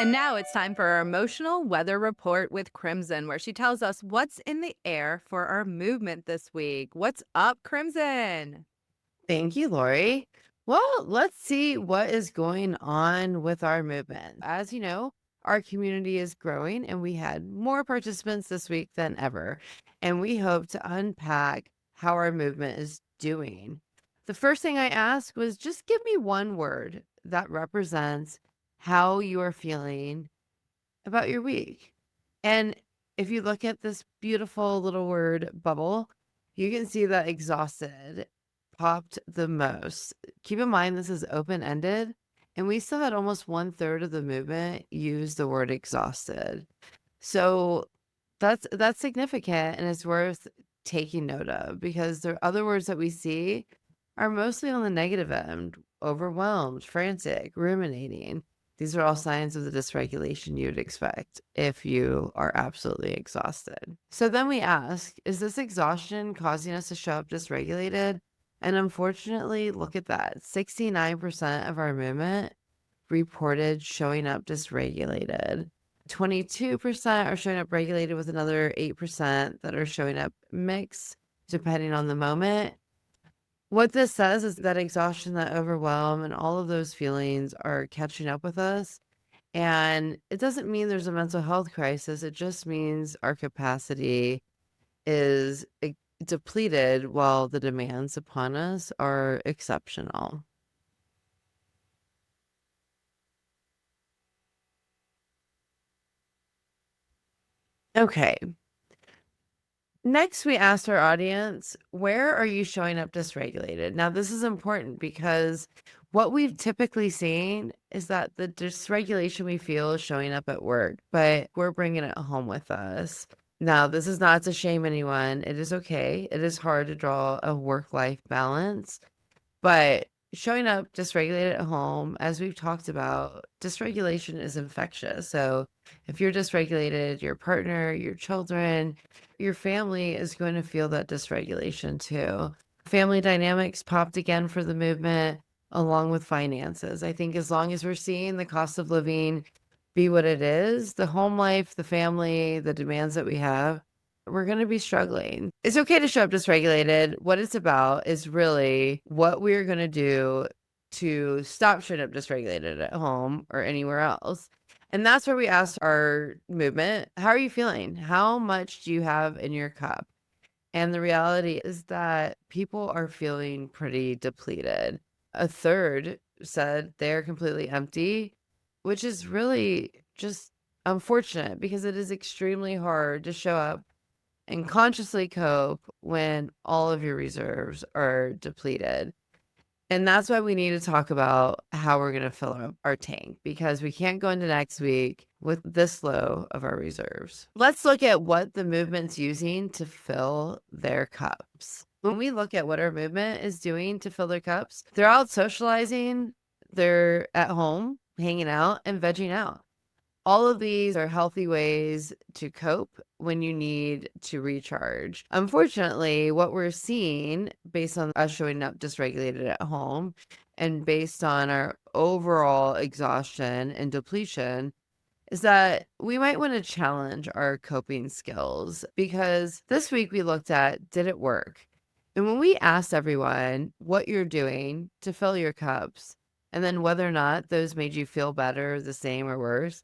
And now it's time for our emotional weather report with Crimson, where she tells us what's in the air for our movement this week. What's up, Crimson? Thank you, Lori. Well, let's see what is going on with our movement. As you know, our community is growing and we had more participants this week than ever. And we hope to unpack how our movement is doing. The first thing I asked was just give me one word that represents how you are feeling about your week. And if you look at this beautiful little word bubble, you can see that exhausted popped the most. Keep in mind, this is open ended, and we still had almost one third of the movement use the word exhausted. So that's significant and it's worth taking note of because the other words that we see are mostly on the negative end: overwhelmed, frantic, ruminating. These are all signs of the dysregulation you'd expect if you are absolutely exhausted. So then we ask, is this exhaustion causing us to show up dysregulated? And unfortunately, look at that. 69% of our movement reported showing up dysregulated. 22% are showing up regulated, with another 8% that are showing up mixed, depending on the moment. What this says is that exhaustion, that overwhelm, and all of those feelings are catching up with us. And it doesn't mean there's a mental health crisis. It just means our capacity is depleted while the demands upon us are exceptional. Okay. Next, we asked our audience, where are you showing up dysregulated? Now, this is important because what we've typically seen is that the dysregulation we feel is showing up at work, but we're bringing it home with us. Now, this is not to shame anyone. It is okay. It is hard to draw a work-life balance, but showing up dysregulated at home, as we've talked about, dysregulation is infectious. So if you're dysregulated, your partner, your children, your family is going to feel that dysregulation too. Family dynamics popped again for the movement, along with finances. I think as long as we're seeing the cost of living be what it is, the home life, the family, the demands that we have, we're going to be struggling. It's okay to show up dysregulated. What it's about is really what we're going to do to stop showing up dysregulated at home or anywhere else. And that's where we asked our movement, how are you feeling? How much do you have in your cup? And the reality is that people are feeling pretty depleted. A third said they're completely empty, which is really just unfortunate because it is extremely hard to show up and consciously cope when all of your reserves are depleted. And that's why we need to talk about how we're going to fill up our tank, because we can't go into next week with this low of our reserves. Let's look at what the movement's using to fill their cups. When we look at what our movement is doing to fill their cups, they're out socializing, they're at home hanging out and vegging out. All of these are healthy ways to cope when you need to recharge. Unfortunately, what we're seeing based on us showing up dysregulated at home and based on our overall exhaustion and depletion is that we might want to challenge our coping skills, because this week we looked at, did it work? And when we asked everyone what you're doing to fill your cups and then whether or not those made you feel better, the same, or worse,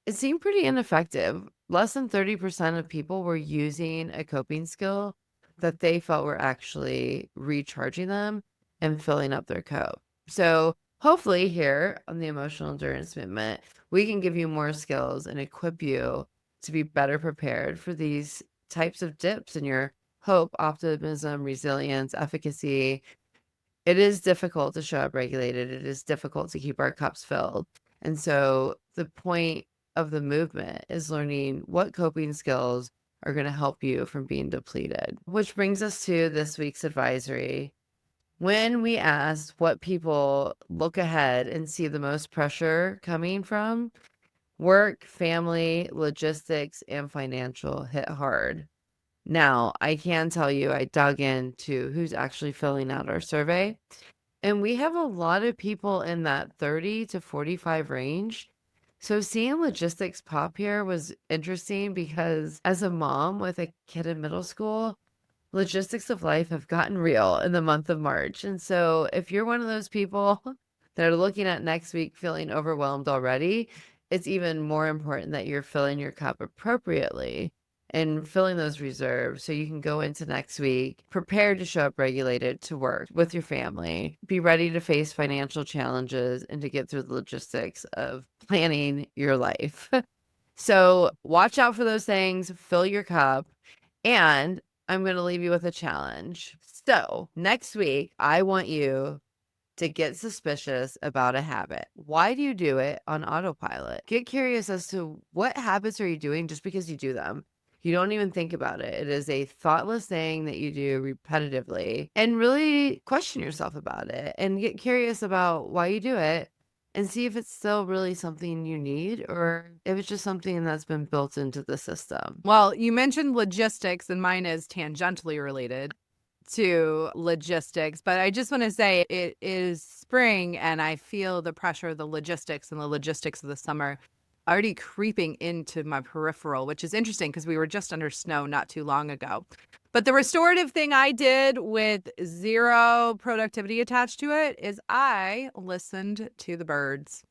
it seemed pretty ineffective. Less than 30% of people were using a coping skill that they felt were actually recharging them and filling up their cup. So hopefully here on the Emotional Endurance Movement, we can give you more skills and equip you to be better prepared for these types of dips in your hope, optimism, resilience, efficacy. It is difficult to show up regulated. It is difficult to keep our cups filled. And so the point of the movement is learning what coping skills are going to help you from being depleted. Which brings us to this week's advisory. When we asked what people look ahead and see the most pressure coming from, work, family, logistics, and financial hit hard. Now, I can tell you, I dug into who's actually filling out our survey, and we have a lot of people in that 30 to 45 range So seeing logistics pop here was interesting because as a mom with a kid in middle school, logistics of life have gotten real in the month of March. And so if you're one of those people that are looking at next week feeling overwhelmed already, it's even more important that you're filling your cup appropriately and filling those reserves so you can go into next week prepared to show up regulated to work with your family, be ready to face financial challenges and to get through the logistics of planning your life. So watch out for those things, fill your cup, and I'm going to leave you with a challenge. So next week, I want you to get suspicious about a habit. Why do you do it on autopilot? Get curious as to what habits are you doing just because you do them. You don't even think about it. It is a thoughtless thing that you do repetitively and really question yourself about it and get curious about why you do it and see if it's still really something you need or if it's just something that's been built into the system. Well, you mentioned logistics, and mine is tangentially related to logistics, but I just want to say it is spring and I feel the pressure of the logistics and the logistics of the summer already creeping into my peripheral, which is interesting because we were just under snow not too long ago. But the restorative thing I did with zero productivity attached to it is I listened to the birds.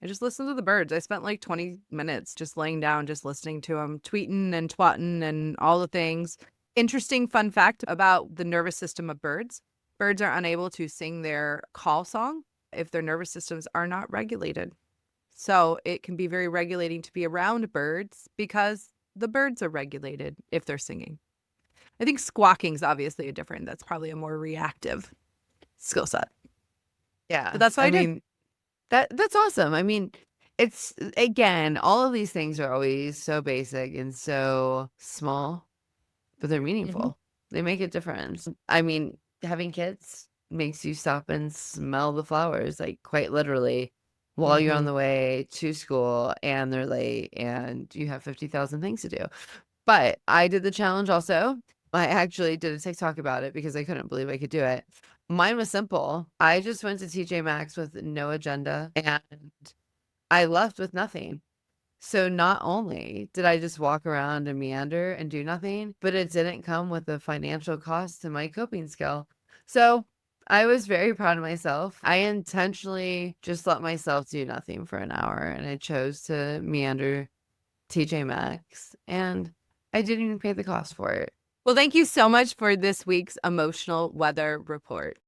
I just listened to the birds. I spent like 20 minutes just laying down, just listening to them, tweeting and twatting and all the things. Interesting fun fact about the nervous system of birds. Birds are unable to sing their call song if their nervous systems are not regulated. So it can be very regulating to be around birds because the birds are regulated if they're singing. I think squawking is obviously a different, that's probably a more reactive skill set. Yeah. But that's what I did. mean, that's awesome. I mean, it's again, all of these things are always so basic and so small, but they're Mhm. meaningful. They make a difference. I mean, having kids makes you stop and smell the flowers, like quite literally, while you're on Mhm. the way to school and they're late and you have 50,000 things to do. But I did the challenge also. I actually did a TikTok about it because I couldn't believe I could do it. Mine was simple. I just went to TJ Maxx with no agenda and I left with nothing. So not only did I just walk around and meander and do nothing, but it didn't come with a financial cost to my coping skill. So I was very proud of myself. I intentionally just let myself do nothing for an hour and I chose to meander TJ Maxx and I didn't even pay the cost for it. Well, thank you so much for this week's emotional weather report.